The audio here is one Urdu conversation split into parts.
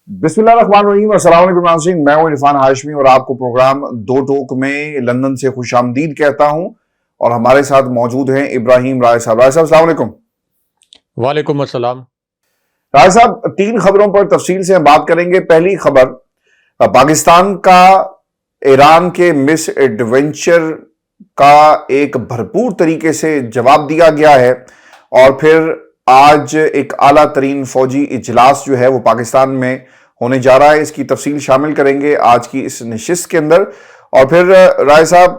بسم اللہ الرحمن الرحیم۔ السلام علیکم ناظرین، میں ہوں عرفان ہاشمی اور آپ کو پروگرام دو ٹوک میں لندن سے خوش آمدید کہتا ہوں، اور ہمارے ساتھ موجود ہیں ابراہیم رائے صاحب۔ رائے صاحب السلام علیکم۔ وعلیکم السلام۔ رائے صاحب، تین خبروں پر تفصیل سے ہم بات کریں گے۔ پہلی خبر، پاکستان کا ایران کے مس ایڈونچر کا ایک بھرپور طریقے سے جواب دیا گیا ہے، اور پھر آج ایک اعلیٰ ترین فوجی اجلاس جو ہے وہ پاکستان میں ہونے جا رہا ہے۔ اس کی تفصیل شامل کریں گے آج کی اس نشست کے اندر۔ اور پھر رائے صاحب،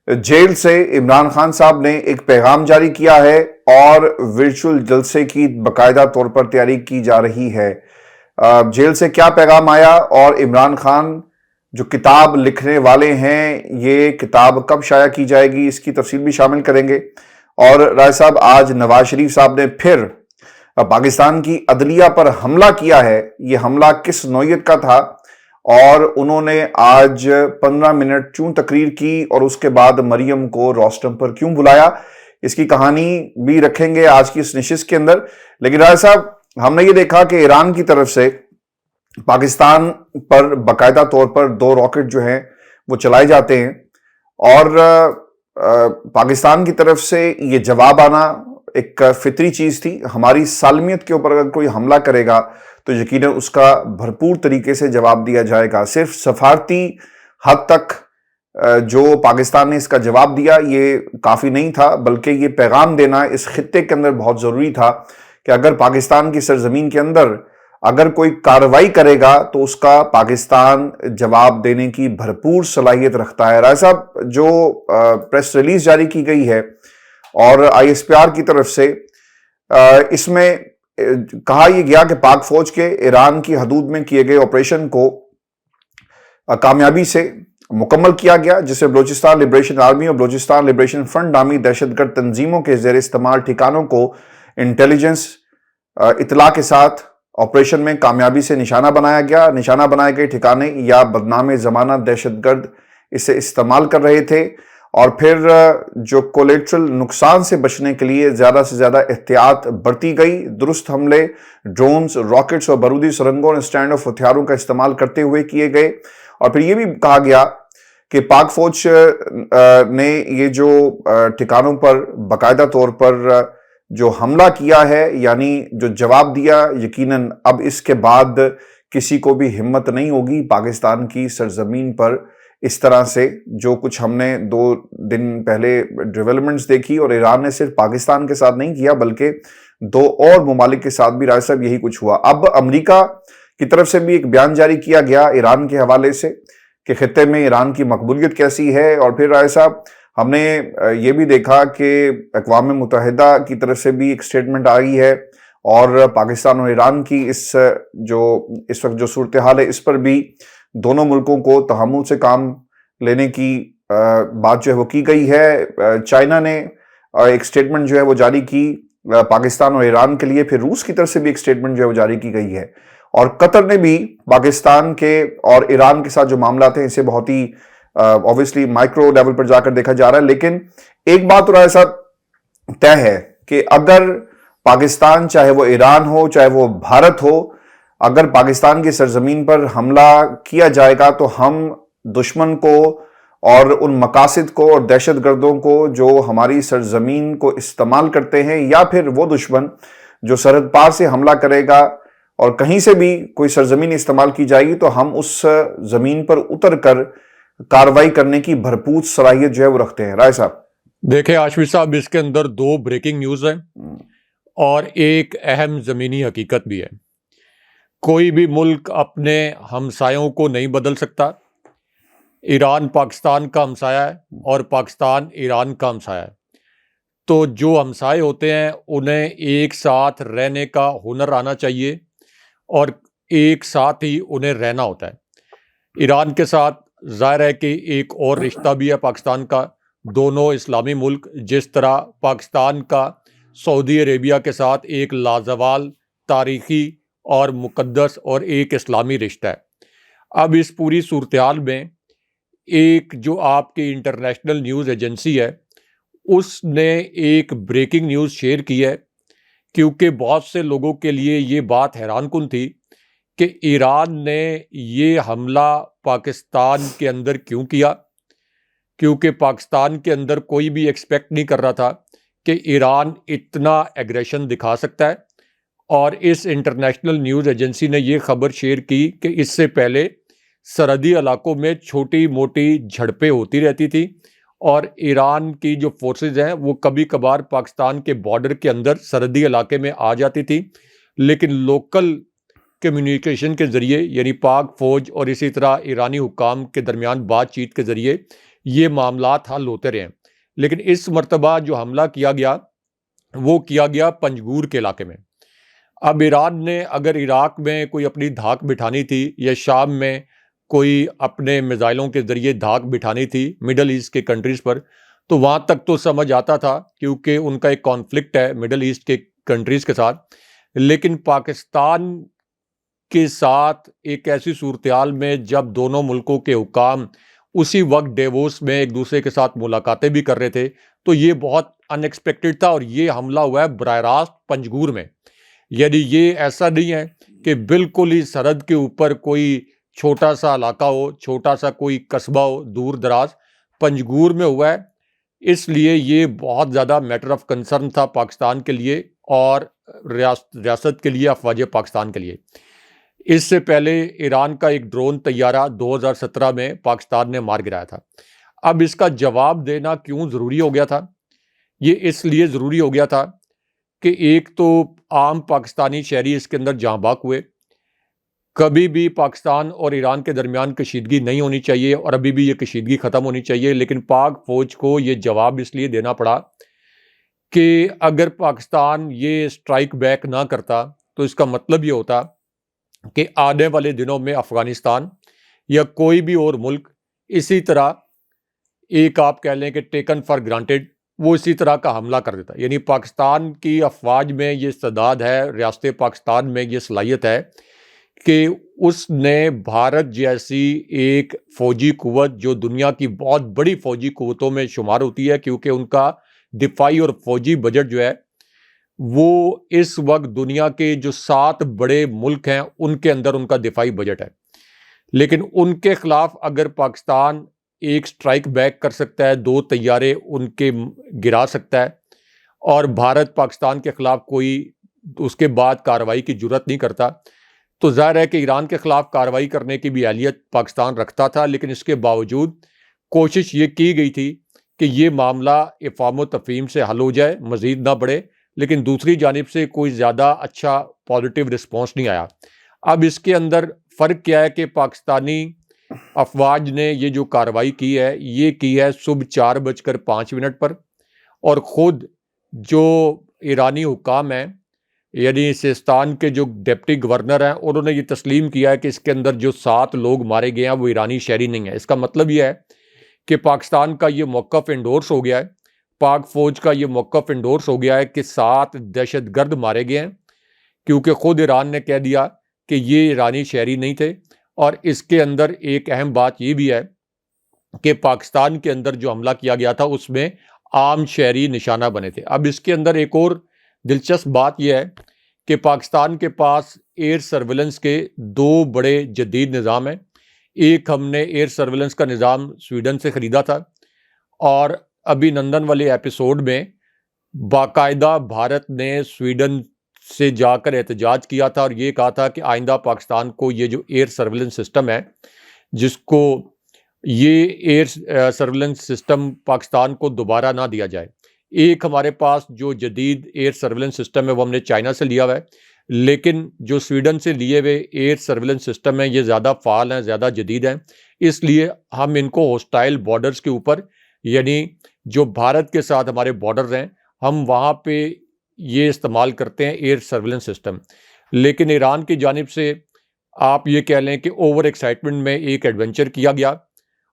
جیل سے عمران خان صاحب نے ایک پیغام جاری کیا ہے اور ورچوئل جلسے کی باقاعدہ طور پر تیاری کی جا رہی ہے۔ جیل سے کیا پیغام آیا، اور عمران خان جو کتاب لکھنے والے ہیں، یہ کتاب کب شائع کی جائے گی، اس کی تفصیل بھی شامل کریں گے۔ اور رائے صاحب، آج نواز شریف صاحب نے پھر پاکستان کی عدلیہ پر حملہ کیا ہے۔ یہ حملہ کس نوعیت کا تھا، اور انہوں نے آج 15 منٹ کیوں تقریر کی، اور اس کے بعد مریم کو روسٹم پر کیوں بلایا، اس کی کہانی بھی رکھیں گے آج کی اس نشست کے اندر۔ لیکن رائے صاحب، ہم نے یہ دیکھا کہ ایران کی طرف سے پاکستان پر باقاعدہ طور پر 2 راکٹ جو ہیں وہ چلائے جاتے ہیں، اور پاکستان کی طرف سے یہ جواب آنا ایک فطری چیز تھی۔ ہماری سالمیت کے اوپر اگر کوئی حملہ کرے گا تو یقیناً اس کا بھرپور طریقے سے جواب دیا جائے گا۔ صرف سفارتی حد تک جو پاکستان نے اس کا جواب دیا یہ کافی نہیں تھا، بلکہ یہ پیغام دینا اس خطے کے اندر بہت ضروری تھا کہ اگر پاکستان کی سرزمین کے اندر اگر کوئی کارروائی کرے گا تو اس کا پاکستان جواب دینے کی بھرپور صلاحیت رکھتا ہے۔ رائے صاحب، جو پریس ریلیز جاری کی گئی ہے اور آئی ایس پی آر کی طرف سے، اس میں کہا یہ گیا کہ پاک فوج کے ایران کی حدود میں کیے گئے آپریشن کو کامیابی سے مکمل کیا گیا، جسے بلوچستان لبریشن آرمی اور بلوچستان لبریشن فرنٹ نامی دہشت گرد تنظیموں کے زیر استعمال ٹھکانوں کو انٹیلیجنس اطلاع کے ساتھ آپریشن میں کامیابی سے نشانہ بنایا گیا۔ نشانہ بنائے گئے ٹھکانے یا بدنام زمانہ دہشت گرد اسے استعمال کر رہے تھے، اور پھر جو کولیٹرل نقصان سے بچنے کے لیے زیادہ سے زیادہ احتیاط برتی گئی۔ درست حملے ڈرونز، راکٹس اور بارودی سرنگوں اور اسٹینڈ آف ہتھیاروں کا استعمال کرتے ہوئے کیے گئے۔ اور پھر یہ بھی کہا گیا کہ پاک فوج نے یہ جو ٹھکانوں پر باقاعدہ طور پر جو حملہ کیا ہے، یعنی جو جواب دیا، یقیناً اب اس کے بعد کسی کو بھی ہمت نہیں ہوگی پاکستان کی سرزمین پر اس طرح سے جو کچھ ہم نے 2 دن پہلے ڈیولپمنٹس دیکھی، اور ایران نے صرف پاکستان کے ساتھ نہیں کیا بلکہ 2 اور ممالک کے ساتھ بھی رائے صاحب یہی کچھ ہوا۔ اب امریکہ کی طرف سے بھی ایک بیان جاری کیا گیا ایران کے حوالے سے کہ خطے میں ایران کی مقبولیت کیسی ہے، اور پھر رائے صاحب ہم نے یہ بھی دیکھا کہ اقوام متحدہ کی طرف سے بھی ایک سٹیٹمنٹ آئی ہے، اور پاکستان اور ایران کی اس وقت جو صورتحال ہے اس پر بھی دونوں ملکوں کو تحمل سے کام لینے کی بات جو ہے وہ کی گئی ہے۔ چائنا نے ایک سٹیٹمنٹ جو ہے وہ جاری کی پاکستان اور ایران کے لیے، پھر روس کی طرف سے بھی ایک سٹیٹمنٹ جو ہے وہ جاری کی گئی ہے، اور قطر نے بھی پاکستان کے اور ایران کے ساتھ جو معاملات ہیں اسے بہت ہی obviously مائکرو لیول پر جا کر دیکھا جا رہا ہے۔ لیکن ایک بات تو رائے صاحب طے ہے کہ اگر پاکستان، چاہے وہ ایران ہو چاہے وہ بھارت ہو، اگر پاکستان کی سرزمین پر حملہ کیا جائے گا تو ہم دشمن کو اور ان مقاصد کو اور دہشت گردوں کو جو ہماری سرزمین کو استعمال کرتے ہیں، یا پھر وہ دشمن جو سرحد پار سے حملہ کرے گا اور کہیں سے بھی کوئی سرزمین استعمال کی جائے گی، تو ہم اس زمین پر اتر کر کارروائی کرنے کی بھرپور صلاحیت جو ہے وہ رکھتے ہیں۔ رائے صاحب دیکھیں ہاشمی صاحب، اس کے اندر 2 بریکنگ نیوز ہیں اور ایک اہم زمینی حقیقت بھی ہے۔ کوئی بھی ملک اپنے ہمسایوں کو نہیں بدل سکتا۔ ایران پاکستان کا ہمسایہ ہے اور پاکستان ایران کا ہمسایہ ہے، تو جو ہمسائے ہوتے ہیں انہیں ایک ساتھ رہنے کا ہنر آنا چاہیے، اور ایک ساتھ ہی انہیں رہنا ہوتا ہے۔ ایران کے ساتھ ظاہر ہے کہ ایک اور رشتہ بھی ہے پاکستان کا، دونوں اسلامی ملک، جس طرح پاکستان کا سعودی عربیہ کے ساتھ ایک لازوال تاریخی اور مقدس اور ایک اسلامی رشتہ ہے۔ اب اس پوری صورتحال میں ایک جو آپ کی انٹرنیشنل نیوز ایجنسی ہے، اس نے ایک بریکنگ نیوز شیئر کی ہے، کیونکہ بہت سے لوگوں کے لیے یہ بات حیران کن تھی کہ ایران نے یہ حملہ پاکستان کے اندر کیوں کیا، کیونکہ پاکستان کے اندر کوئی بھی ایکسپیکٹ نہیں کر رہا تھا کہ ایران اتنا ایگریشن دکھا سکتا ہے، اور اس انٹرنیشنل نیوز ایجنسی نے یہ خبر شیئر کی کہ اس سے پہلے سرحدی علاقوں میں چھوٹی موٹی جھڑپیں ہوتی رہتی تھی، اور ایران کی جو فورسز ہیں وہ کبھی کبھار پاکستان کے بارڈر کے اندر سرحدی علاقے میں آ جاتی تھی، لیکن لوکل کمیونیکیشن کے ذریعے، یعنی پاک فوج اور اسی طرح ایرانی حکام کے درمیان بات چیت کے ذریعے یہ معاملات حل ہوتے رہے ہیں۔ لیکن اس مرتبہ جو حملہ کیا گیا وہ کیا گیا پنجگور کے علاقے میں۔ اب ایران نے اگر عراق میں کوئی اپنی دھاک بٹھانی تھی یا شام میں کوئی اپنے میزائلوں کے ذریعے دھاک بٹھانی تھی مڈل ایسٹ کے کنٹریز پر، تو وہاں تک تو سمجھ آتا تھا کیونکہ ان کا ایک کانفلکٹ ہے مڈل ایسٹ کے کنٹریز کے ساتھ۔ لیکن پاکستان کے ساتھ ایک ایسی صورتحال میں جب دونوں ملکوں کے حکام اسی وقت ڈیووس میں ایک دوسرے کے ساتھ ملاقاتیں بھی کر رہے تھے، تو یہ بہت ان ایکسپیکٹڈ تھا، اور یہ حملہ ہوا ہے براہ راست پنجگور میں۔ یعنی یہ ایسا نہیں ہے کہ بالکل ہی سرحد کے اوپر کوئی چھوٹا سا علاقہ ہو، چھوٹا سا کوئی قصبہ ہو دور دراز، پنجگور میں ہوا ہے۔ اس لیے یہ بہت زیادہ میٹر آف کنسرن تھا پاکستان کے لیے اور ریاست کے لیے، افواج پاکستان کے لیے۔ اس سے پہلے ایران کا ایک ڈرون طیارہ 2017 میں پاکستان نے مار گرایا تھا۔ اب اس کا جواب دینا کیوں ضروری ہو گیا تھا؟ یہ اس لیے ضروری ہو گیا تھا کہ ایک تو عام پاکستانی شہری اس کے اندر جاں بحق ہوئے۔ کبھی بھی پاکستان اور ایران کے درمیان کشیدگی نہیں ہونی چاہیے، اور ابھی بھی یہ کشیدگی ختم ہونی چاہیے، لیکن پاک فوج کو یہ جواب اس لیے دینا پڑا کہ اگر پاکستان یہ سٹرائک بیک نہ کرتا تو اس کا مطلب یہ ہوتا کہ آنے والے دنوں میں افغانستان یا کوئی بھی اور ملک اسی طرح ایک آپ کہہ لیں کہ ٹیکن فار گرانٹیڈ وہ اسی طرح کا حملہ کر دیتا۔ یعنی پاکستان کی افواج میں یہ استعداد ہے، ریاست پاکستان میں یہ صلاحیت ہے کہ اس نے بھارت جیسی ایک فوجی قوت جو دنیا کی بہت بڑی فوجی قوتوں میں شمار ہوتی ہے، کیونکہ ان کا دفاعی اور فوجی بجٹ جو ہے وہ اس وقت دنیا کے جو 7 بڑے ملک ہیں ان کے اندر ان کا دفاعی بجٹ ہے، لیکن ان کے خلاف اگر پاکستان ایک سٹرائک بیک کر سکتا ہے، 2 طیارے ان کے گرا سکتا ہے، اور بھارت پاکستان کے خلاف کوئی اس کے بعد کارروائی کی جرات نہیں کرتا، تو ظاہر ہے کہ ایران کے خلاف کارروائی کرنے کی بھی اہلیت پاکستان رکھتا تھا۔ لیکن اس کے باوجود کوشش یہ کی گئی تھی کہ یہ معاملہ افہام و تفہیم سے حل ہو جائے، مزید نہ بڑھے، لیکن دوسری جانب سے کوئی زیادہ اچھا پازیٹیو رسپانس نہیں آیا۔ اب اس کے اندر فرق کیا ہے کہ پاکستانی افواج نے یہ جو کارروائی کی ہے یہ کی ہے صبح 4:05 پر، اور خود جو ایرانی حکام ہیں یعنی سیستان کے جو ڈپٹی گورنر ہیں انہوں نے یہ تسلیم کیا ہے کہ اس کے اندر جو 7 لوگ مارے گئے ہیں وہ ایرانی شہری نہیں ہیں۔ اس کا مطلب یہ ہے کہ پاکستان کا یہ موقف انڈورس ہو گیا ہے، پاک فوج کا یہ موقف انڈورس ہو گیا ہے کہ 7 دہشت گرد مارے گئے ہیں، کیونکہ خود ایران نے کہہ دیا کہ یہ ایرانی شہری نہیں تھے۔ اور اس کے اندر ایک اہم بات یہ بھی ہے کہ پاکستان کے اندر جو حملہ کیا گیا تھا اس میں عام شہری نشانہ بنے تھے۔ اب اس کے اندر ایک اور دلچسپ بات یہ ہے کہ پاکستان کے پاس ایئر سرویلنس کے 2 بڑے جدید نظام ہیں۔ ایک ہم نے ایئر سرویلنس کا نظام سویڈن سے خریدا تھا، اور ابھی نندن والے ایپیسوڈ میں باقاعدہ بھارت نے سویڈن سے جا کر احتجاج کیا تھا اور یہ کہا تھا کہ آئندہ پاکستان کو یہ جو ایئر سرویلنس سسٹم ہے، جس کو یہ ایئر سرویلنس سسٹم پاکستان کو دوبارہ نہ دیا جائے۔ ایک ہمارے پاس جو جدید ایئر سرویلنس سسٹم ہے وہ ہم نے چائنا سے لیا ہوا ہے، لیکن جو سویڈن سے لیے ہوئے ایئر سرویلنس سسٹم ہیں یہ زیادہ فعال ہیں، زیادہ جدید ہیں، اس لیے ہم ان کو ہوسٹائل بارڈرز کے اوپر، یعنی جو بھارت کے ساتھ ہمارے بارڈر ہیں، ہم وہاں پہ یہ استعمال کرتے ہیں ایئر سرویلنس سسٹم۔ لیکن ایران کی جانب سے آپ یہ کہہ لیں کہ اوور ایکسائٹمنٹ میں ایک ایڈونچر کیا گیا،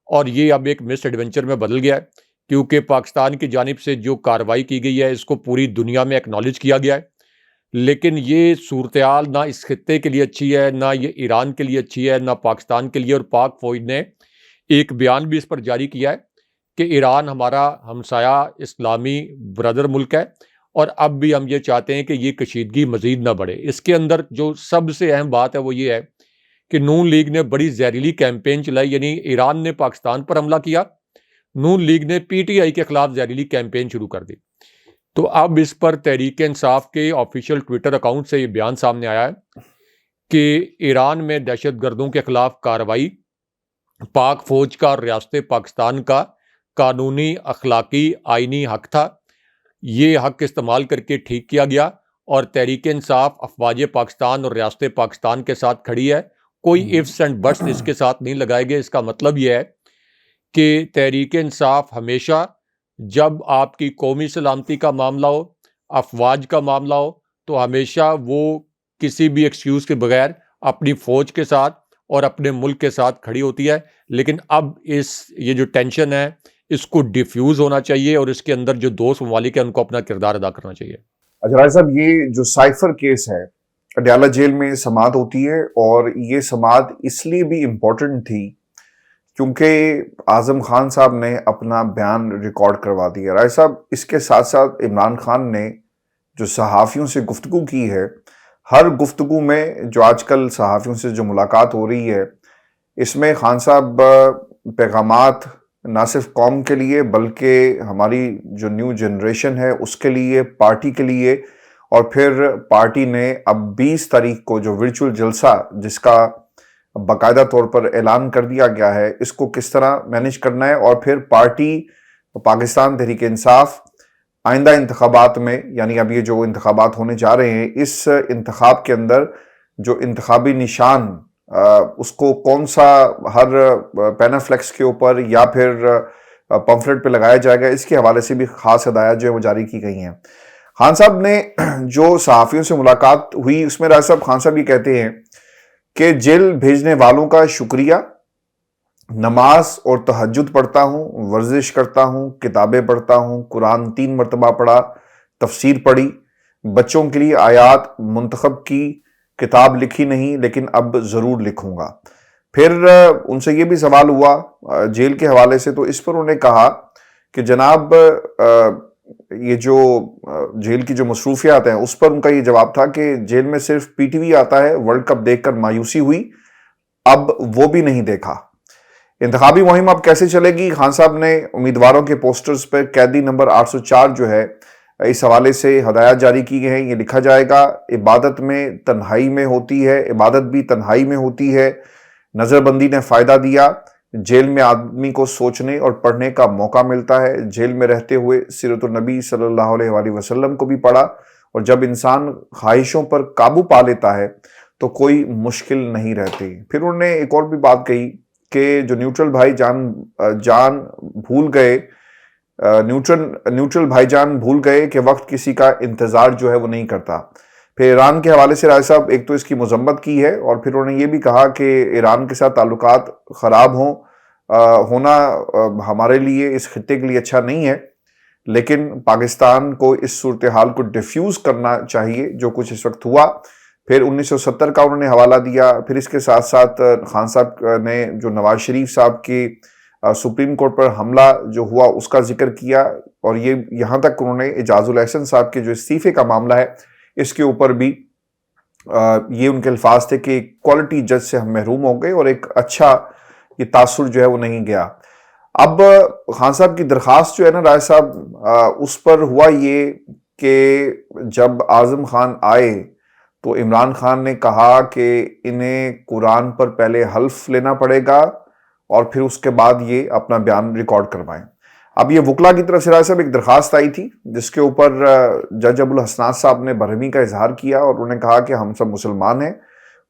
اور یہ اب ایک مس ایڈونچر میں بدل گیا ہے، کیونکہ پاکستان کی جانب سے جو کارروائی کی گئی ہے اس کو پوری دنیا میں ایکنالج کیا گیا ہے، لیکن یہ صورتحال نہ اس خطے کے لیے اچھی ہے، نہ یہ ایران کے لیے اچھی ہے، نہ پاکستان کے لیے۔ اور پاک فوج نے ایک بیان بھی اس پر جاری کیا ہے کہ ایران ہمارا ہمسایہ اسلامی برادر ملک ہے، اور اب بھی ہم یہ چاہتے ہیں کہ یہ کشیدگی مزید نہ بڑھے۔ اس کے اندر جو سب سے اہم بات ہے وہ یہ ہے کہ نون لیگ نے بڑی زہریلی کیمپین چلائی، یعنی ایران نے پاکستان پر حملہ کیا، نون لیگ نے پی ٹی آئی کے خلاف زہریلی کیمپین شروع کر دی۔ تو اب اس پر تحریک انصاف کے آفیشیل ٹویٹر اکاؤنٹ سے یہ بیان سامنے آیا ہے کہ ایران میں دہشت گردوں کے خلاف کارروائی پاک فوج کا اور ریاست پاکستان کا قانونی، اخلاقی، آئینی حق تھا۔ یہ حق استعمال کر کے ٹھیک کیا گیا اور تحریک انصاف افواج پاکستان اور ریاست پاکستان کے ساتھ کھڑی ہے، کوئی ifs اینڈ بٹس اس کے ساتھ نہیں لگائے گئے۔ اس کا مطلب یہ ہے کہ تحریک انصاف ہمیشہ جب آپ کی قومی سلامتی کا معاملہ ہو، افواج کا معاملہ ہو، تو ہمیشہ وہ کسی بھی ایکسکیوز کے بغیر اپنی فوج کے ساتھ اور اپنے ملک کے ساتھ کھڑی ہوتی ہے۔ لیکن اب یہ جو ٹینشن ہے اس کو ڈیفیوز ہونا چاہیے اور اس کے اندر جو دوست ممالک ہیں ان کو اپنا کردار ادا کرنا چاہیے۔ اچھا راجہ صاحب، یہ جو سائفر کیس ہے، اڈیالہ جیل میں سماعت ہوتی ہے، اور یہ سماعت اس لیے بھی امپورٹنٹ تھی کیونکہ اعظم خان صاحب نے اپنا بیان ریکارڈ کروا دیا۔ راجہ صاحب، اس کے ساتھ ساتھ عمران خان نے جو صحافیوں سے گفتگو کی ہے، ہر گفتگو میں جو آج کل صحافیوں سے جو ملاقات ہو رہی ہے، اس میں خان صاحب پیغامات نہ صرف قوم کے لیے بلکہ ہماری جو نیو جنریشن ہے اس کے لیے، پارٹی کے لیے، اور پھر پارٹی نے اب 20 تاریخ کو جو ورچوئل جلسہ جس کا باقاعدہ طور پر اعلان کر دیا گیا ہے، اس کو کس طرح مینیج کرنا ہے، اور پھر پارٹی پاکستان تحریک انصاف آئندہ انتخابات میں، یعنی اب یہ جو انتخابات ہونے جا رہے ہیں، اس انتخاب کے اندر جو انتخابی نشان اس کو کون سا، ہر پینر فلیکس کے اوپر یا پھر پمفلٹ پہ لگایا جائے گا، اس کے حوالے سے بھی خاص ہدایات جو ہے وہ جاری کی گئی ہیں۔ خان صاحب نے جو صحافیوں سے ملاقات ہوئی اس میں راجہ صاحب، خان صاحب یہ کہتے ہیں کہ جیل بھیجنے والوں کا شکریہ، نماز اور تہجد پڑھتا ہوں، ورزش کرتا ہوں، کتابیں پڑھتا ہوں، قرآن 3 مرتبہ پڑھا، تفسیر پڑھی، بچوں کے لیے آیات منتخب کی، کتاب لکھی نہیں لیکن اب ضرور لکھوں گا۔ پھر ان سے یہ بھی سوال ہوا جیل کے حوالے سے، تو اس پر انہوں نے کہا کہ جناب یہ جو جیل کی جو مصروفیات ہیں اس پر ان کا یہ جواب تھا کہ جیل میں صرف پی ٹی وی آتا ہے، ورلڈ کپ دیکھ کر مایوسی ہوئی، اب وہ بھی نہیں دیکھا۔ انتخابی مہم اب کیسے چلے گی؟ خان صاحب نے امیدواروں کے پوسٹرز پر قیدی نمبر 804 جو ہے اس حوالے سے ہدایات جاری کی گئی ہیں۔ یہ لکھا جائے گا، عبادت میں تنہائی میں ہوتی ہے، عبادت بھی تنہائی میں ہوتی ہے، نظر بندی نے فائدہ دیا، جیل میں آدمی کو سوچنے اور پڑھنے کا موقع ملتا ہے، جیل میں رہتے ہوئے سیرت النبی صلی اللہ علیہ وآلہ وسلم کو بھی پڑھا، اور جب انسان خواہشوں پر قابو پا لیتا ہے تو کوئی مشکل نہیں رہتی۔ پھر انہوں نے ایک اور بھی بات کہی کہ جو نیوٹرل بھائی جان بھول گئے، نیوٹرل بھائی جان بھول گئے کہ وقت کسی کا انتظار جو ہے وہ نہیں کرتا۔ پھر ایران کے حوالے سے راجہ صاحب ایک تو اس کی مذمت کی ہے، اور پھر انہوں نے یہ بھی کہا کہ ایران کے ساتھ تعلقات خراب ہونا ہمارے لیے، اس خطے کے لیے اچھا نہیں ہے، لیکن پاکستان کو اس صورتحال کو ڈیفیوز کرنا چاہیے جو کچھ اس وقت ہوا۔ پھر 1970 کا انہوں نے حوالہ دیا۔ پھر اس کے ساتھ ساتھ خان صاحب نے جو نواز شریف صاحب کی سپریم کورٹ پر حملہ جو ہوا اس کا ذکر کیا، اور یہ یہاں تک انہوں نے اعجاز الاحسن صاحب کے جو استعفے کا معاملہ ہے اس کے اوپر بھی یہ ان کے الفاظ تھے کہ کوالٹی جج سے ہم محروم ہو گئے اور ایک اچھا یہ تاثر جو ہے وہ نہیں گیا۔ اب خان صاحب کی درخواست جو ہے نا راجہ صاحب، اس پر ہوا یہ کہ جب اعظم خان آئے تو عمران خان نے کہا کہ انہیں قرآن پر پہلے حلف لینا پڑے گا اور پھر اس کے بعد یہ اپنا بیان ریکارڈ کروائیں۔ اب یہ وکلا کی طرف سے راجہ صاحب ایک درخواست آئی تھی جس کے اوپر جج ابو الحسنات صاحب نے برہمی کا اظہار کیا، اور انہوں نے کہا کہ ہم سب مسلمان ہیں،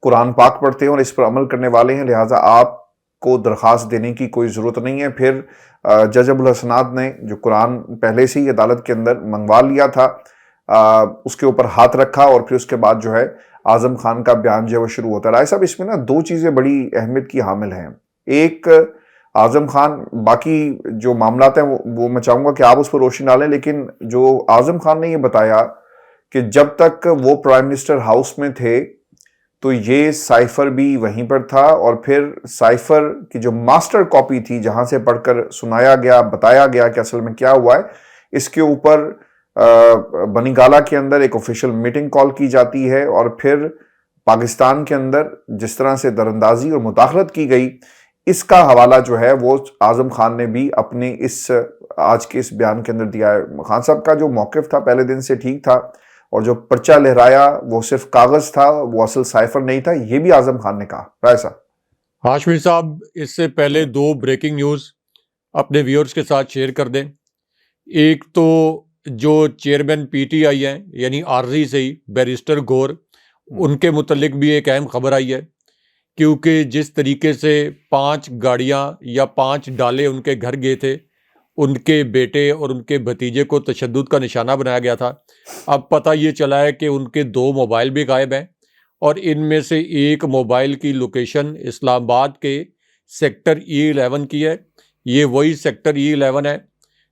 قرآن پاک پڑھتے ہیں اور اس پر عمل کرنے والے ہیں، لہٰذا آپ کو درخواست دینے کی کوئی ضرورت نہیں ہے۔ پھر جج ابو الحسنات نے جو قرآن پہلے سے ہی عدالت کے اندر منگوا لیا تھا اس کے اوپر ہاتھ رکھا، اور پھر اس کے بعد جو ہے اعظم خان کا بیان جو ہے وہ شروع ہوتا ہے۔ راجہ صاحب اس میں نا 2 چیزیں بڑی اہمیت کی حامل ہیں۔ ایک اعظم خان، باقی جو معاملات ہیں وہ میں چاہوں گا کہ آپ اس پر روشنی ڈالیں، لیکن جو اعظم خان نے یہ بتایا کہ جب تک وہ پرائم منسٹر ہاؤس میں تھے تو یہ سائفر بھی وہیں پر تھا، اور پھر سائفر کی جو ماسٹر کاپی تھی جہاں سے پڑھ کر سنایا گیا، بتایا گیا کہ اصل میں کیا ہوا ہے، اس کے اوپر بنی گالا کے اندر ایک آفیشیل میٹنگ کال کی جاتی ہے، اور پھر پاکستان کے اندر جس طرح سے دراندازی اور مداخلت کی گئی، اس کا حوالہ جو ہے وہ اعظم خان نے بھی اپنے آج کے اس بیان کے اندر دیا ہے۔ خان صاحب کا جو موقف تھا پہلے دن سے ٹھیک تھا، اور جو پرچہ لہرایا وہ صرف کاغذ تھا، وہ اصل سائفر نہیں تھا، یہ بھی اعظم خان نے کہا۔ رائے صاحب۔ ہاشمی صاحب، اس سے پہلے 2 بریکنگ نیوز اپنے ویورز کے ساتھ شیئر کر دیں۔ ایک تو جو چیئرمین پی ٹی آئی ہیں، یعنی عارضی سے ہی بیرسٹر گور، ان کے متعلق بھی ایک اہم خبر آئی ہے، کیونکہ جس طریقے سے 5 گاڑیاں یا 5 ڈالے ان کے گھر گئے تھے، ان کے بیٹے اور ان کے بھتیجے کو تشدد کا نشانہ بنایا گیا تھا، اب پتہ یہ چلا ہے کہ ان کے 2 موبائل بھی غائب ہیں، اور ان میں سے ایک موبائل کی لوکیشن اسلام آباد کے سیکٹر E11 کی ہے۔ یہ وہی سیکٹر E11 ہے،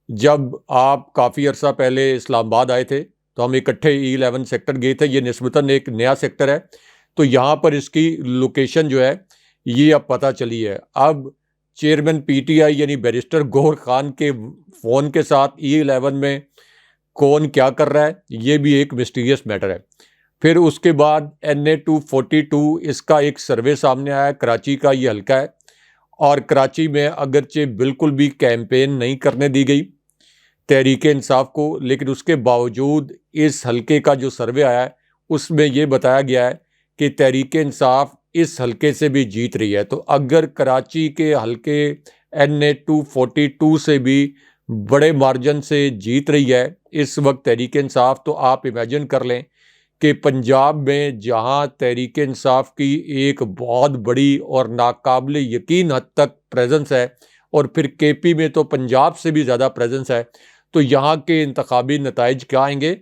جب آپ کافی عرصہ پہلے اسلام آباد آئے تھے تو ہم اکٹھے E11 سیکٹر گئے تھے۔ یہ نسبتاً ایک نیا سیکٹر ہے، تو یہاں پر اس کی لوکیشن جو ہے یہ اب پتہ چلی ہے۔ اب چیئرمین پی ٹی آئی یعنی بیرسٹر گور خان کے فون کے ساتھ E11 میں کون کیا کر رہا ہے، یہ بھی ایک مسٹیریس میٹر ہے۔ پھر اس کے بعد NA-242 اس کا ایک سروے سامنے آیا، کراچی کا یہ حلقہ ہے، اور کراچی میں اگرچہ بالکل بھی کیمپین نہیں کرنے دی گئی تحریک انصاف کو، لیکن اس کے باوجود اس حلقے کا جو سروے آیا ہے اس میں یہ بتایا گیا ہے کہ تحریک انصاف اس حلقے سے بھی جیت رہی ہے۔ تو اگر کراچی کے حلقے NA-242 سے بھی بڑے مارجن سے جیت رہی ہے اس وقت تحریک انصاف، تو آپ امیجن کر لیں کہ پنجاب میں جہاں تحریک انصاف کی ایک بہت بڑی اور ناقابل یقین حد تک پریزنس ہے، اور پھر KP میں تو پنجاب سے بھی زیادہ پریزنس ہے، تو یہاں کے انتخابی نتائج کیا آئیں گے؟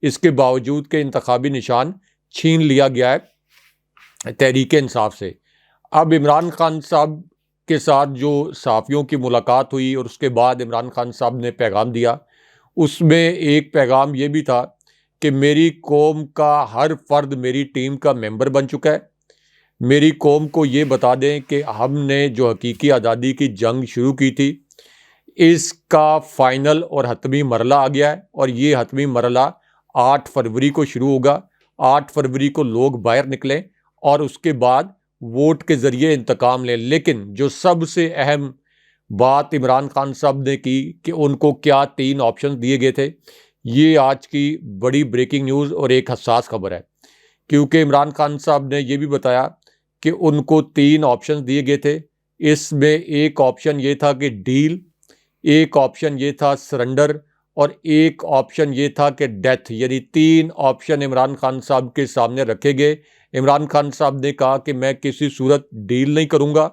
اس کے باوجود کہ انتخابی نشان چھین لیا گیا ہے تحریک انصاف سے۔ اب عمران خان صاحب کے ساتھ جو صحافیوں کی ملاقات ہوئی اور اس کے بعد عمران خان صاحب نے پیغام دیا، اس میں ایک پیغام یہ بھی تھا کہ میری قوم کا ہر فرد میری ٹیم کا ممبر بن چکا ہے، میری قوم کو یہ بتا دیں کہ ہم نے جو حقیقی آزادی کی جنگ شروع کی تھی اس کا فائنل اور حتمی مرحلہ آ گیا ہے، اور یہ حتمی مرحلہ 8 فروری کو شروع ہوگا۔ 8 فروری کو لوگ باہر نکلیں اور اس کے بعد ووٹ کے ذریعے انتقام لیں۔ لیکن جو سب سے اہم بات عمران خان صاحب نے کی کہ ان کو کیا 3 آپشن دیے گئے تھے، یہ آج کی بڑی بریکنگ نیوز اور ایک حساس خبر ہے، کیونکہ عمران خان صاحب نے یہ بھی بتایا کہ ان کو 3 آپشن دیے گئے تھے۔ اس میں ایک آپشن یہ تھا کہ ڈیل، ایک آپشن یہ تھا سرنڈر، اور ایک آپشن یہ تھا کہ ڈیتھ، یعنی 3 آپشن عمران خان صاحب کے سامنے رکھے گئے۔ عمران خان صاحب نے کہا کہ میں کسی صورت ڈیل نہیں کروں گا،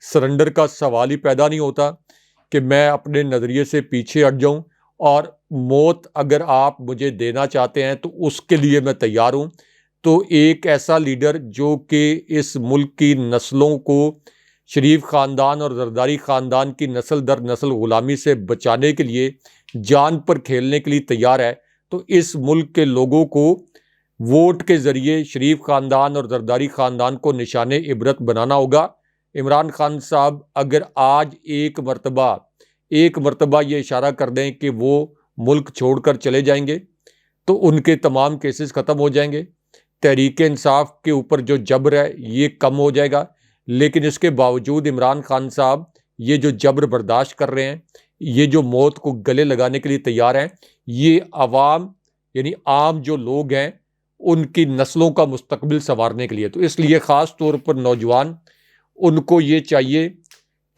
سرنڈر کا سوال ہی پیدا نہیں ہوتا کہ میں اپنے نظریے سے پیچھے ہٹ جاؤں، اور موت اگر آپ مجھے دینا چاہتے ہیں تو اس کے لیے میں تیار ہوں۔ تو ایک ایسا لیڈر جو کہ اس ملک کی نسلوں کو شریف خاندان اور زرداری خاندان کی نسل در نسل غلامی سے بچانے کے لیے جان پر کھیلنے کے لیے تیار ہے، تو اس ملک کے لوگوں کو ووٹ کے ذریعے شریف خاندان اور زرداری خاندان کو نشان عبرت بنانا ہوگا۔ عمران خان صاحب اگر آج ایک مرتبہ یہ اشارہ کر دیں کہ وہ ملک چھوڑ کر چلے جائیں گے تو ان کے تمام کیسز ختم ہو جائیں گے، تحریک انصاف کے اوپر جو جبر ہے یہ کم ہو جائے گا۔ لیکن اس کے باوجود عمران خان صاحب یہ جو جبر برداشت کر رہے ہیں، یہ جو موت کو گلے لگانے کے لیے تیار ہیں، یہ عوام یعنی عام جو لوگ ہیں ان کی نسلوں کا مستقبل سنوارنے کے لیے۔ تو اس لیے خاص طور پر نوجوان، ان کو یہ چاہیے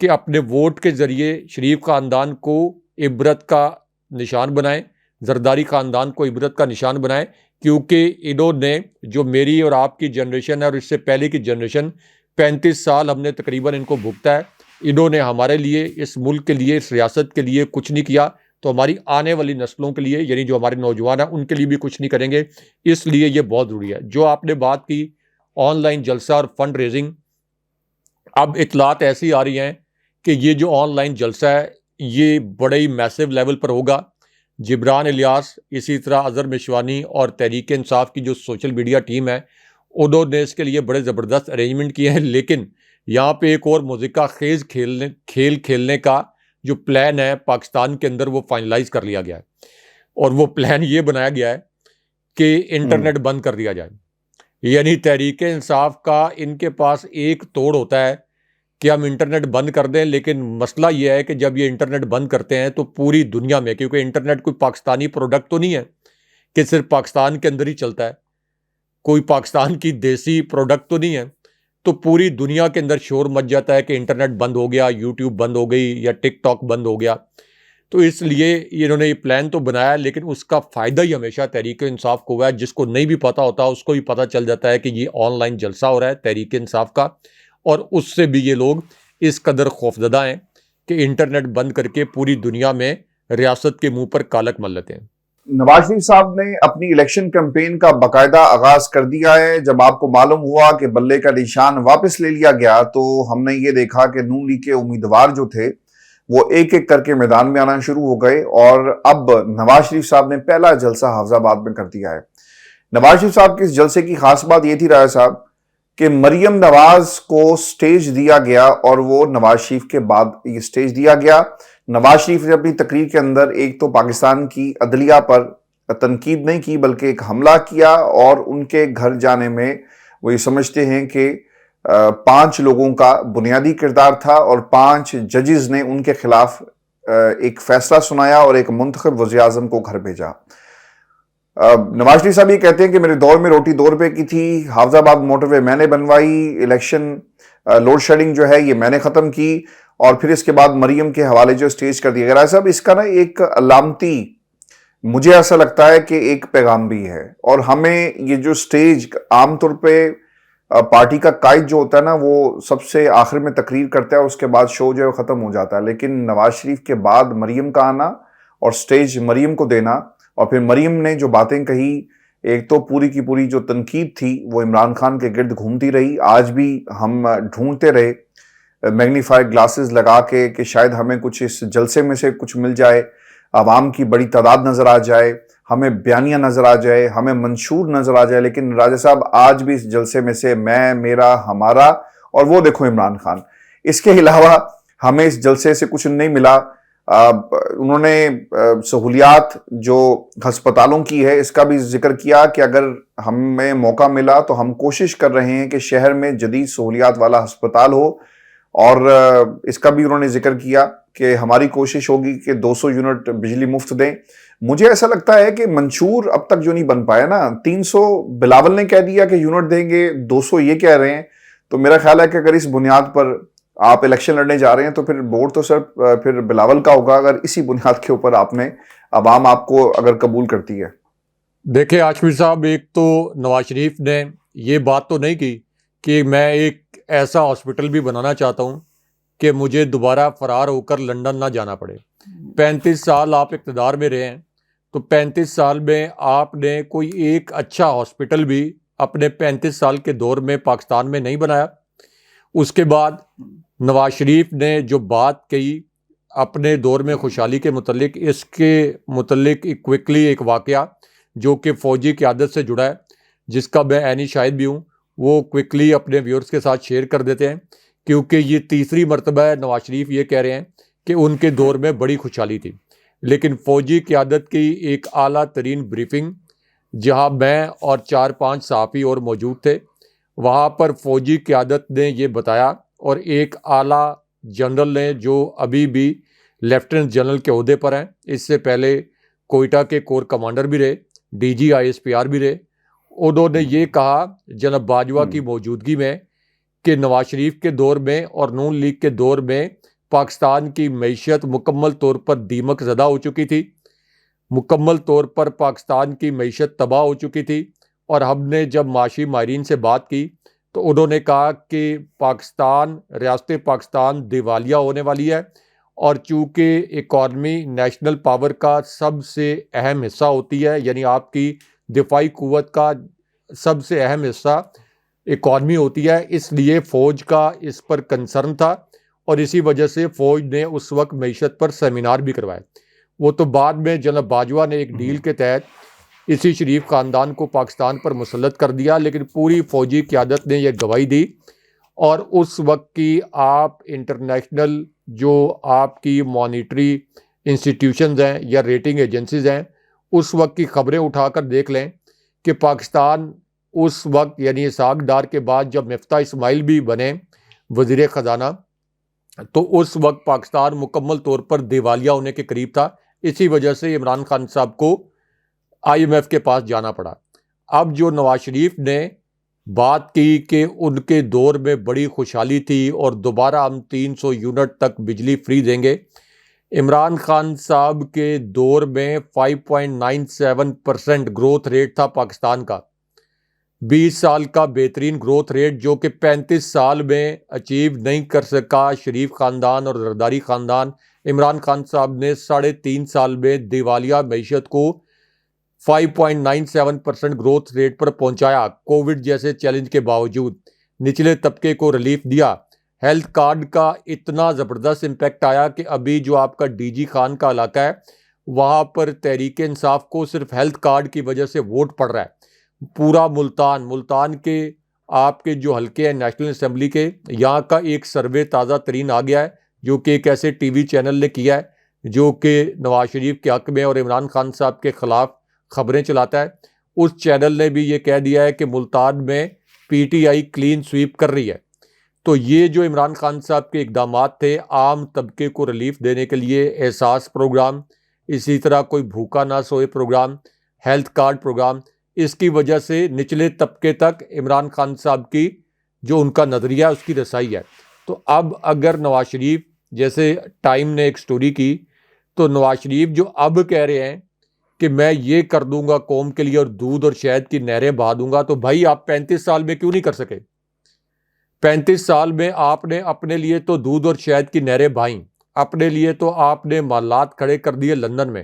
کہ اپنے ووٹ کے ذریعے شریف خاندان کو عبرت کا نشان بنائیں، زرداری خاندان کو عبرت کا نشان بنائیں، کیونکہ انہوں نے جو میری اور آپ کی جنریشن ہے اور اس سے پہلے کی جنریشن 35 سال ہم نے تقریباً ان کو بھگتا ہے، انہوں نے ہمارے لیے، اس ملک کے لیے، اس ریاست کے لیے کچھ نہیں کیا، تو ہماری آنے والی نسلوں کے لیے یعنی جو ہمارے نوجوان ہیں ان کے لیے بھی کچھ نہیں کریں گے۔ اس لیے یہ بہت ضروری ہے۔ جو آپ نے بات کی آن لائن جلسہ اور فنڈ ریزنگ، اب اطلاعات ایسی آ رہی ہیں کہ یہ جو آن لائن جلسہ ہے یہ بڑے ہی میسو لیول پر ہوگا۔ جبران الیاس، اسی طرح اظہر مشوانی اور تحریک انصاف کی جو سوشل میڈیا ٹیم ہے، انہوں نے اس کے لیے بڑے زبردست ارینجمنٹ کیے ہیں، لیکن یہاں پہ ایک اور مذکرہ خیز کھیل کھیلنے کا جو پلان ہے پاکستان کے اندر وہ فائنلائز کر لیا گیا ہے، اور وہ پلان یہ بنایا گیا ہے کہ انٹرنیٹ بند کر دیا جائے۔ یعنی تحریک انصاف کا ان کے پاس ایک توڑ ہوتا ہے کہ ہم انٹرنیٹ بند کر دیں، لیکن مسئلہ یہ ہے کہ جب یہ انٹرنیٹ بند کرتے ہیں تو پوری دنیا میں، کیونکہ انٹرنیٹ کوئی پاکستانی پروڈکٹ تو نہیں ہے کہ صرف پاکستان کے اندر ہی چلتا ہے، کوئی پاکستان کی دیسی پروڈکٹ تو نہیں ہے، تو پوری دنیا کے اندر شور مچ جاتا ہے کہ انٹرنیٹ بند ہو گیا، یوٹیوب بند ہو گئی یا ٹک ٹاک بند ہو گیا. تو اس لیے انہوں نے یہ پلان تو بنایا، لیکن اس کا فائدہ ہی ہمیشہ تحریک انصاف کو ہوا ہے. جس کو نہیں بھی پتا ہوتا اس کو بھی پتا چل جاتا ہے کہ یہ آن لائن جلسہ ہو رہا ہے تحریک انصاف کا، اور اس سے بھی یہ لوگ اس قدر خوفزدہ ہیں کہ انٹرنیٹ بند کر کے پوری دنیا میں ریاست کے منہ پر کالک مل لیتے ہیں. نواز شریف صاحب نے اپنی الیکشن کیمپین کا باقاعدہ آغاز کر دیا ہے. جب آپ کو معلوم ہوا کہ بلے کا نشان واپس لے لیا گیا تو ہم نے یہ دیکھا کہ نون لیگ کے امیدوار جو تھے وہ ایک ایک کر کے میدان میں آنا شروع ہو گئے، اور اب نواز شریف صاحب نے پہلا جلسہ حافظ آباد میں کر دیا ہے. نواز شریف صاحب کے اس جلسے کی خاص بات یہ تھی راجہ صاحب کہ مریم نواز کو سٹیج دیا گیا، اور وہ نواز شریف کے بعد یہ سٹیج دیا گیا. نواز شریف نے اپنی تقریر کے اندر ایک تو پاکستان کی عدلیہ پر تنقید نہیں کی بلکہ ایک حملہ کیا، اور ان کے گھر جانے میں وہ یہ سمجھتے ہیں کہ 5 لوگوں کا بنیادی کردار تھا، اور 5 ججز نے ان کے خلاف ایک فیصلہ سنایا اور ایک منتخب وزیر اعظم کو گھر بھیجا. نواز شریف صاحب یہ کہتے ہیں کہ میرے دور میں روٹی 2 روپے کی تھی، حافظ آباد موٹر وے میں نے بنوائی، الیکشن لوڈ شیڈنگ جو ہے یہ میں نے ختم کی، اور پھر اس کے بعد مریم کے حوالے جو سٹیج کر دیا گیا. صاحب اس کا نا ایک علامتی مجھے ایسا لگتا ہے کہ ایک پیغام بھی ہے، اور ہمیں یہ جو سٹیج عام طور پہ پارٹی کا قائد جو ہوتا ہے نا وہ سب سے آخر میں تقریر کرتا ہے، اس کے بعد شو جو ہے ختم ہو جاتا ہے، لیکن نواز شریف کے بعد مریم کا آنا اور سٹیج مریم کو دینا، اور پھر مریم نے جو باتیں کہی، ایک تو پوری کی پوری جو تنقید تھی وہ عمران خان کے گرد گھومتی رہی. آج بھی ہم ڈھونڈتے رہے میگنیفائی گلاسز لگا کے کہ شاید ہمیں کچھ اس جلسے میں سے کچھ مل جائے، عوام کی بڑی تعداد نظر آ جائے، ہمیں بیانیہ نظر آ جائے، ہمیں منشور نظر آ جائے، لیکن راجہ صاحب آج بھی اس جلسے میں سے میں، میرا، ہمارا، اور وہ دیکھو عمران خان، اس کے علاوہ ہمیں اس جلسے سے کچھ نہیں ملا. انہوں نے سہولیات جو ہسپتالوں کی ہے اس کا بھی ذکر کیا کہ اگر ہمیں موقع ملا تو ہم کوشش کر رہے ہیں کہ شہر میں جدید سہولیات والا ہسپتال ہو، اور اس کا بھی انہوں نے ذکر کیا کہ ہماری کوشش ہوگی کہ 200 یونٹ بجلی مفت دیں. مجھے ایسا لگتا ہے کہ منشور اب تک جو نہیں بن پایا نا، 300 بلاول نے کہہ دیا کہ یونٹ دیں گے، 200 یہ کہہ رہے ہیں، تو میرا خیال ہے کہ اگر اس بنیاد پر آپ الیکشن لڑنے جا رہے ہیں تو پھر ووٹ تو صرف پھر بلاول کا ہوگا، اگر اسی بنیاد کے اوپر آپ نے عوام آپ کو اگر قبول کرتی ہے. دیکھیں عاشور صاحب، ایک تو نواز شریف نے یہ بات تو نہیں کی کہ میں ایک ایسا ہاسپٹل بھی بنانا چاہتا ہوں کہ مجھے دوبارہ فرار ہو کر لندن نہ جانا پڑے. 35 سال آپ اقتدار میں رہے ہیں، تو 35 سال میں آپ نے کوئی ایک اچھا ہاسپٹل بھی اپنے 35 سال کے دور میں پاکستان میں نہیں بنایا. اس کے بعد نواز شریف نے جو بات کہی اپنے دور میں خوشحالی کے متعلق، اس کے متعلق کوئکلی ایک واقعہ جو کہ فوجی قیادت سے جڑا ہے، جس کا میں عینی شاہد بھی ہوں، وہ کوئکلی اپنے ویورز کے ساتھ شیئر کر دیتے ہیں، کیونکہ یہ تیسری مرتبہ ہے نواز شریف یہ کہہ رہے ہیں کہ ان کے دور میں بڑی خوشحالی تھی. لیکن فوجی قیادت کی ایک اعلیٰ ترین بریفنگ جہاں میں اور 4-5 صحافی اور موجود تھے، وہاں پر فوجی قیادت نے یہ بتایا، اور ایک اعلیٰ جنرل نے جو ابھی بھی لیفٹیننٹ جنرل کے عہدے پر ہیں، اس سے پہلے کوئٹہ کے کور کمانڈر بھی رہے، DG ISPR بھی رہے، انہوں نے یہ کہا جناب باجوہ کی موجودگی میں کہ نواز شریف کے دور میں اور نون لیگ کے دور میں پاکستان کی معیشت مکمل طور پر دیمک زدہ ہو چکی تھی، مکمل طور پر پاکستان کی معیشت تباہ ہو چکی تھی. اور ہم نے جب معاشی ماہرین سے بات کی تو انہوں نے کہا کہ ریاست پاکستان دیوالیہ ہونے والی ہے، اور چونکہ اکانومی نیشنل پاور کا سب سے اہم حصہ ہوتی ہے، یعنی آپ کی دفاعی قوت کا سب سے اہم حصہ اکانومی ہوتی ہے، اس لیے فوج کا اس پر کنسرن تھا، اور اسی وجہ سے فوج نے اس وقت معیشت پر سیمینار بھی کروائے. وہ تو بعد میں جناب باجوہ نے ایک ڈیل کے تحت اسی شریف خاندان کو پاکستان پر مسلط کر دیا، لیکن پوری فوجی قیادت نے یہ گواہی دی. اور اس وقت کی آپ انٹرنیشنل جو آپ کی مانیٹری انسٹیٹیوشنز ہیں یا ریٹنگ ایجنسیز ہیں، اس وقت کی خبریں اٹھا کر دیکھ لیں کہ پاکستان اس وقت یعنی اسحاق ڈار کے بعد جب مفتاح اسماعیل بھی بنے وزیر خزانہ تو اس وقت پاکستان مکمل طور پر دیوالیہ ہونے کے قریب تھا. اسی وجہ سے عمران خان صاحب کو IMF کے پاس جانا پڑا. اب جو نواز شریف نے بات کی کہ ان کے دور میں بڑی خوشحالی تھی اور دوبارہ ہم 300 یونٹ تک بجلی فری دیں گے. عمران خان صاحب کے دور میں 5.97% گروتھ ریٹ تھا پاکستان کا. 20 سال کا بہترین گروتھ ریٹ جو کہ 35 سال میں اچیو نہیں کر سکا شریف خاندان اور زرداری خاندان. عمران خان صاحب نے 3.5 سال میں دیوالیہ معیشت کو 5.97% گروتھ ریٹ پر پہنچایا. کووڈ جیسے چیلنج کے باوجود نچلے طبقے کو ریلیف دیا. ہیلتھ کارڈ کا اتنا زبردست امپیکٹ آیا کہ ابھی جو آپ کا DG خان کا علاقہ ہے وہاں پر تحریک انصاف کو صرف ہیلتھ کارڈ کی وجہ سے ووٹ پڑ رہا ہے. پورا ملتان کے آپ کے جو حلقے ہیں نیشنل اسمبلی کے, یہاں کا ایک سروے تازہ ترین آ گیا ہے جو کہ ایک ایسے ٹی وی چینل نے کیا ہے جو کہ نواز شریف کے حق میں اور عمران خان صاحب کے خلاف خبریں چلاتا ہے. اس چینل نے بھی یہ کہہ دیا ہے کہ ملتان میں PTI کلین سویپ کر رہی ہے. تو یہ جو عمران خان صاحب کے اقدامات تھے عام طبقے کو ریلیف دینے کے لیے, احساس پروگرام, اسی طرح کوئی بھوکا نہ سوئے پروگرام, ہیلتھ کارڈ پروگرام, اس کی وجہ سے نچلے طبقے تک عمران خان صاحب کی جو ان کا نظریہ ہے اس کی رسائی ہے. تو اب اگر نواز شریف, جیسے ٹائم نے ایک سٹوری کی, تو نواز شریف جو اب کہہ رہے ہیں کہ میں یہ کر دوں گا قوم کے لیے اور دودھ اور شہد کی نہریں بہا دوں گا, تو بھائی آپ 35 سال میں کیوں نہیں کر سکے؟ 35 سال میں آپ نے اپنے لیے تو دودھ اور شہد کی نہریں بہائیں, اپنے لیے تو آپ نے محلات کھڑے کر دیے لندن میں.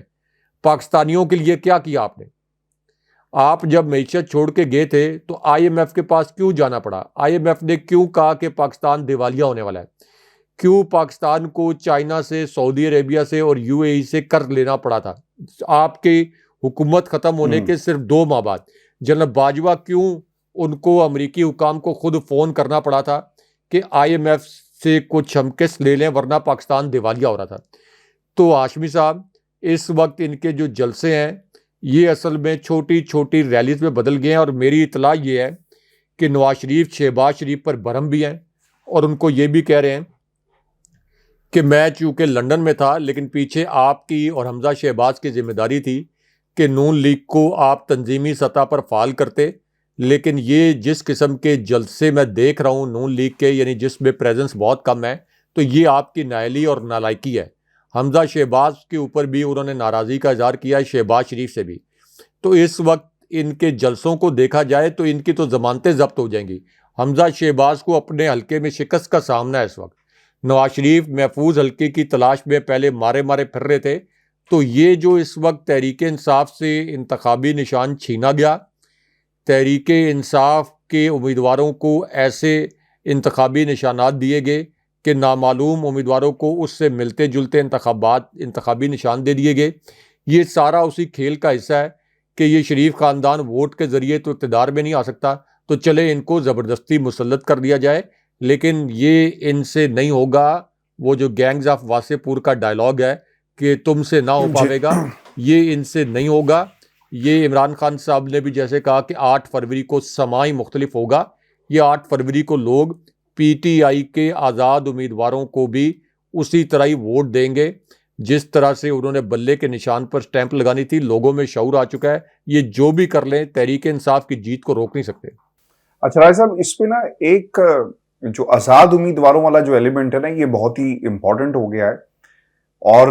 پاکستانیوں کے لیے کیا کیا آپ نے؟ آپ جب معیشت چھوڑ کے گئے تھے تو IMF کے پاس کیوں جانا پڑا؟ IMF نے کیوں کہا کہ پاکستان دیوالیہ ہونے والا ہے؟ کیوں پاکستان کو چائنا سے, سعودی عربیہ سے اور UAE سے قرض لینا پڑا تھا؟ آپ کی حکومت ختم ہونے کے صرف 2 ماہ بعد جنرل باجوہ کیوں ان کو امریکی حکام کو خود فون کرنا پڑا تھا کہ IMF سے کچھ ہم قسط لے لیں ورنہ پاکستان دیوالیہ ہو رہا تھا؟ تو ہاشمی صاحب اس وقت ان کے جو جلسے ہیں یہ اصل میں چھوٹی چھوٹی ریلیز میں بدل گئے ہیں. اور میری اطلاع یہ ہے کہ نواز شریف شہباز شریف پر برہم بھی ہیں اور ان کو یہ بھی کہہ رہے ہیں کہ میں چونکہ لندن میں تھا لیکن پیچھے آپ کی اور حمزہ شہباز کی ذمہ داری تھی کہ نون لیگ کو آپ تنظیمی سطح پر فعال کرتے, لیکن یہ جس قسم کے جلسے میں دیکھ رہا ہوں نون لیگ کے, یعنی جس میں پریزنس بہت کم ہے, تو یہ آپ کی نااہلی اور نالائکی ہے. حمزہ شہباز کے اوپر بھی انہوں نے ناراضی کا اظہار کیا ہے, شہباز شریف سے بھی. تو اس وقت ان کے جلسوں کو دیکھا جائے تو ان کی تو ضمانتیں ضبط ہو جائیں گی. حمزہ شہباز کو اپنے حلقے میں شکست کا سامنا ہے اس وقت. نواز شریف محفوظ حلقے کی تلاش میں پہلے مارے پھر رہے تھے. تو یہ جو اس وقت تحریک انصاف سے انتخابی نشان چھینا گیا, تحریک انصاف کے امیدواروں کو ایسے انتخابی نشانات دیے گئے کہ نامعلوم امیدواروں کو اس سے ملتے جلتے انتخابی نشان دے دیے گئے. یہ سارا اسی کھیل کا حصہ ہے کہ یہ شریف خاندان ووٹ کے ذریعے تو اقتدار میں نہیں آ سکتا, تو چلے ان کو زبردستی مسلط کر دیا جائے. لیکن یہ ان سے نہیں ہوگا. وہ جو گینگز آف واسے پور کا ڈائلاگ ہے کہ تم سے نہ ہو پاوے گا, یہ ان سے نہیں ہوگا. یہ عمران خان صاحب نے بھی جیسے کہا کہ 8 فروری کو سماعی مختلف ہوگا. یہ 8 فروری کو لوگ PTI کے آزاد امیدواروں کو بھی اسی طرح ہی ووٹ دیں گے جس طرح سے انہوں نے بلے کے نشان پر سٹیمپ لگانی تھی. لوگوں میں شعور آ چکا ہے, یہ جو بھی کر لیں تحریک انصاف کی جیت کو روک نہیں سکتے. اچھا رائے صاحب, اس پہ نا ایک جو آزاد امیدواروں والا جو ایلیمنٹ ہے نا یہ بہت ہی امپورٹنٹ ہو گیا ہے. اور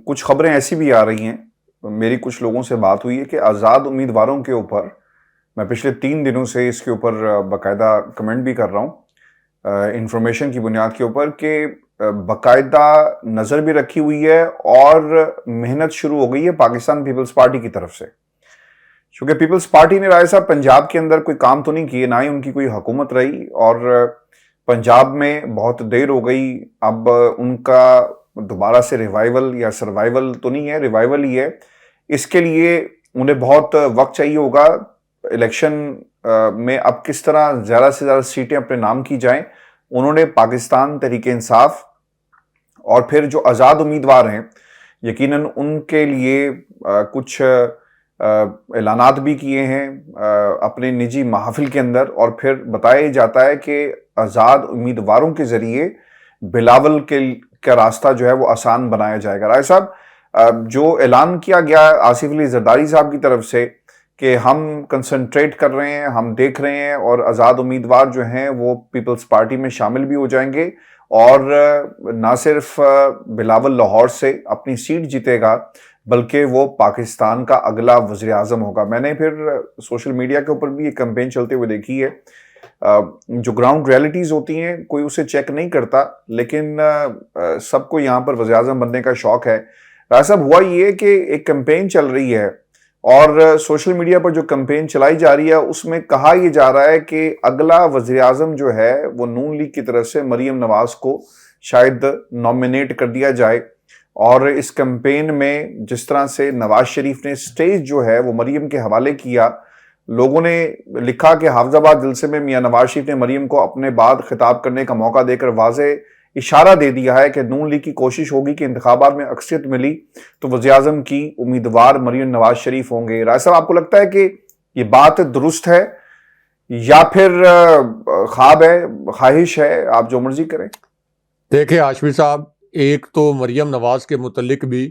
کچھ خبریں ایسی بھی آ رہی ہیں, میری کچھ لوگوں سے بات ہوئی ہے کہ آزاد امیدواروں کے اوپر, میں پچھلے 3 دنوں سے اس کے اوپر باقاعدہ کمنٹ بھی کر رہا ہوں انفارمیشن کی بنیاد کے اوپر, کہ باقاعدہ نظر بھی رکھی ہوئی ہے اور محنت شروع ہو گئی ہے پاکستان پیپلز پارٹی کی طرف سے. چونکہ پیپلز پارٹی نے رائے صاحب پنجاب کے اندر کوئی کام تو نہیں کیے, نہ ہی ان کی کوئی حکومت رہی, اور پنجاب میں بہت دیر ہو گئی. اب ان کا دوبارہ سے ریوائیول یا سروائیول تو نہیں ہے, ریوائیول ہی ہے. اس کے لیے انہیں بہت وقت چاہیے ہوگا. الیکشن میں اب کس طرح زیادہ سے زیادہ سیٹیں اپنے نام کی جائیں, انہوں نے پاکستان تحریک انصاف اور پھر جو آزاد امیدوار ہیں یقیناً ان کے لیے کچھ اعلانات بھی کیے ہیں اپنے نجی محافل کے اندر، اور پھر بتایا جاتا ہے کہ آزاد امیدواروں کے ذریعے بلاول کا راستہ جو ہے وہ آسان بنایا جائے گا۔ رائے صاحب، جو اعلان کیا گیا آصف علی زرداری صاحب کی طرف سے کہ ہم کنسنٹریٹ کر رہے ہیں، ہم دیکھ رہے ہیں، اور آزاد امیدوار جو ہیں وہ پیپلز پارٹی میں شامل بھی ہو جائیں گے، اور نہ صرف بلاول لاہور سے اپنی سیٹ جیتے گا بلکہ وہ پاکستان کا اگلا وزیر اعظم ہوگا۔ میں نے پھر سوشل میڈیا کے اوپر بھی یہ کمپین چلتے ہوئے دیکھی ہے۔ جو گراؤنڈ ریئلٹیز ہوتی ہیں کوئی اسے چیک نہیں کرتا، لیکن سب کو یہاں پر وزیر اعظم بننے کا شوق ہے۔ راج صاحب، ہوا یہ کہ ایک کمپین چل رہی ہے، اور سوشل میڈیا پر جو کمپین چلائی جا رہی ہے اس میں کہا یہ جا رہا ہے کہ اگلا وزیر اعظم جو ہے وہ نون لیگ کی طرف سے مریم نواز کو شاید نامنیٹ کر دیا جائے، اور اس کمپین میں جس طرح سے نواز شریف نے سٹیج جو ہے وہ مریم کے حوالے کیا، لوگوں نے لکھا کہ حافظ آباد جلسے میں میاں نواز شریف نے مریم کو اپنے بعد خطاب کرنے کا موقع دے کر واضح اشارہ دے دیا ہے کہ نون لیگ کی کوشش ہوگی کہ انتخابات میں اکثریت ملی تو وزیر اعظم کی امیدوار مریم نواز شریف ہوں گے۔ رائے صاحب، آپ کو لگتا ہے کہ یہ بات درست ہے یا پھر خواب ہے، خواہش ہے، آپ جو مرضی کریں؟ دیکھیں ہاشمی صاحب، ایک تو مریم نواز کے متعلق بھی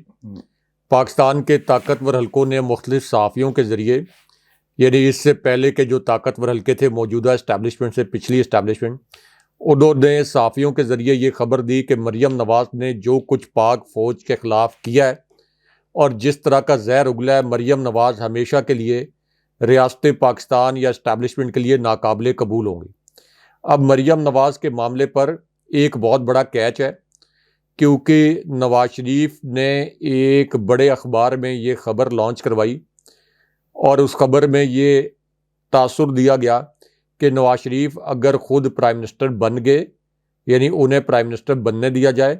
پاکستان کے طاقتور حلقوں نے مختلف صحافیوں کے ذریعے، یعنی اس سے پہلے کے جو طاقتور حلقے تھے موجودہ اسٹیبلشمنٹ سے پچھلی اسٹیبلشمنٹ، انہوں نے صحافیوں کے ذریعے یہ خبر دی کہ مریم نواز نے جو کچھ پاک فوج کے خلاف کیا ہے اور جس طرح کا زہر اگلا ہے، مریم نواز ہمیشہ کے لیے ریاست پاکستان یا اسٹیبلشمنٹ کے لیے ناقابل قبول ہوں گی۔ اب مریم نواز کے معاملے پر ایک بہت بڑا کیچ ہے، کیونکہ نواز شریف نے ایک بڑے اخبار میں یہ خبر لانچ کروائی، اور اس خبر میں یہ تاثر دیا گیا کہ نواز شریف اگر خود پرائم منسٹر بن گئے، یعنی انہیں پرائم منسٹر بننے دیا جائے،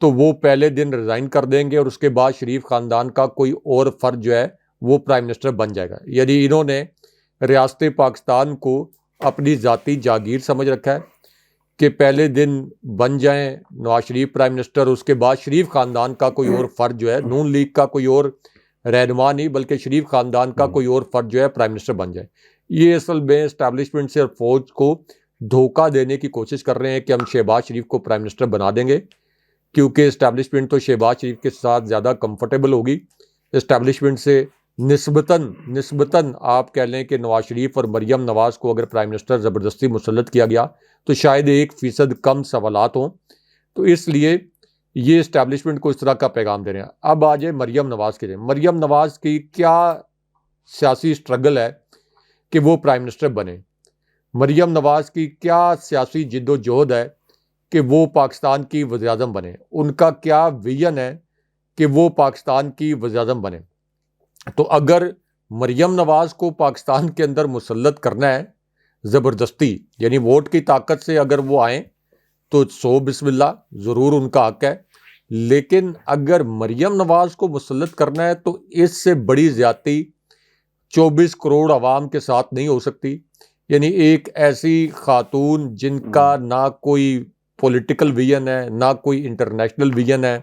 تو وہ پہلے دن ریزائن کر دیں گے، اور اس کے بعد شریف خاندان کا کوئی اور فرد جو ہے وہ پرائم منسٹر بن جائے گا۔ یعنی انہوں نے ریاست پاکستان کو اپنی ذاتی جاگیر سمجھ رکھا ہے کہ پہلے دن بن جائیں نواز شریف پرائم منسٹر، اس کے بعد شریف خاندان کا کوئی اور فرد جو ہے، نون لیگ کا کوئی اور رہنما نہیں بلکہ شریف خاندان کا کوئی اور فرد جو ہے پرائم منسٹر بن جائے۔ یہ اصل میں اسٹیبلشمنٹ سے اور فوج کو دھوکہ دینے کی کوشش کر رہے ہیں کہ ہم شہباز شریف کو پرائم منسٹر بنا دیں گے، کیونکہ اسٹیبلشمنٹ تو شہباز شریف کے ساتھ زیادہ کمفرٹیبل ہوگی۔ اسٹیبلشمنٹ سے نسبتاً آپ کہہ لیں کہ نواز شریف اور مریم نواز کو اگر پرائم منسٹر زبردستی مسلط کیا گیا تو شاید 1% کم سوالات ہوں، تو اس لیے یہ اسٹیبلشمنٹ کو اس طرح کا پیغام دے رہے ہیں۔ اب آ جائے مریم نواز کے لیے، مریم نواز کی کیا سیاسی اسٹرگل ہے کہ وہ پرائم منسٹر بنے، مریم نواز کی کیا سیاسی جد و جہد ہے کہ وہ پاکستان کی وزیر اعظم بنے، ان کا کیا ویژن ہے کہ وہ پاکستان کی وزیر اعظم بنے۔ تو اگر مریم نواز کو پاکستان کے اندر مسلط کرنا ہے زبردستی، یعنی ووٹ کی طاقت سے اگر وہ آئیں تو سو بسم اللہ، ضرور ان کا حق ہے، لیکن اگر مریم نواز کو مسلط کرنا ہے تو اس سے بڑی زیادتی 24 کروڑ عوام کے ساتھ نہیں ہو سکتی۔ یعنی ایک ایسی خاتون جن کا نہ کوئی پولیٹیکل ویژن ہے، نہ کوئی انٹرنیشنل ویژن ہے،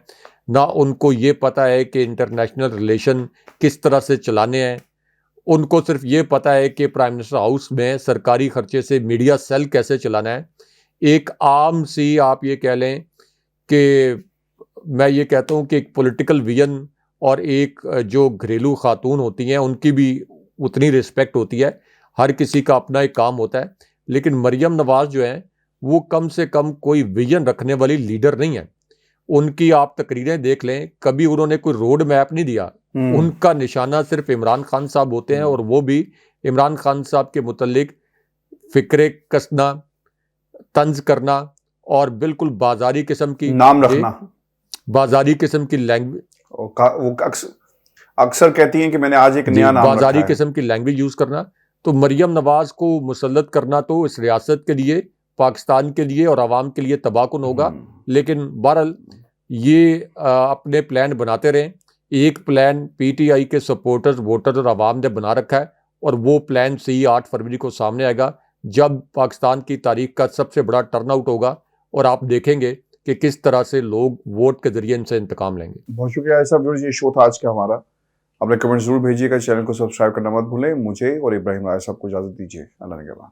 نہ ان کو یہ پتہ ہے کہ انٹرنیشنل ریلیشن کس طرح سے چلانے ہیں، ان کو صرف یہ پتہ ہے کہ پرائم منسٹر ہاؤس میں سرکاری خرچے سے میڈیا سیل کیسے چلانا ہے۔ ایک عام سی آپ یہ کہہ لیں کہ میں یہ کہتا ہوں کہ ایک پولیٹیکل ویژن اور ایک جو گھریلو خاتون ہوتی ہیں ان کی بھی اتنی رسپیکٹ ہوتی ہے، ہر کسی کا اپنا ایک کام ہوتا ہے، لیکن مریم نواز جو ہیں وہ کم سے کم کوئی ویژن رکھنے والی لیڈر نہیں ہے۔ ان کی آپ تقریریں دیکھ لیں، کبھی انہوں نے کوئی روڈ میپ نہیں دیا، ان کا نشانہ صرف عمران خان صاحب ہوتے ہیں، اور وہ بھی عمران خان صاحب کے متعلق فکرے کسنا، طنز کرنا، اور بالکل بازاری قسم کی نام رکھنا، بازاری قسم کی لینگویج، وہ اکثر کہتی ہیں کہ میں نے آج ایک نیا نام رکھا ہے، بازاری قسم کی لینگویج یوز کرنا۔ تو مریم نواز کو مسلط کرنا تو اس ریاست کے لیے، پاکستان کے لیے اور عوام کے لیے تباہ کن ہوگا، لیکن بہرحال یہ اپنے پلان بناتے رہیں۔ ایک پلان پی ٹی آئی کے سپورٹرز، ووٹرز اور عوام نے بنا رکھا ہے، اور وہ پلان 8 فروری کو سامنے آئے گا، جب پاکستان کی تاریخ کا سب سے بڑا ٹرن آؤٹ ہوگا، اور آپ دیکھیں گے کہ کس طرح سے لوگ ووٹ کے ذریعے ان سے انتقام لیں گے۔ بہت شکریہ صاحب، یہ شو تھا آج کا ہمارا۔ اپنے کمنٹ ضرور بھیجیے گا, چینل کو سبسکرائب کرنا مت بھولیں. مجھے اور ابراہیم راج صاحب کو اجازت دیجیے. اللہ نگہبان.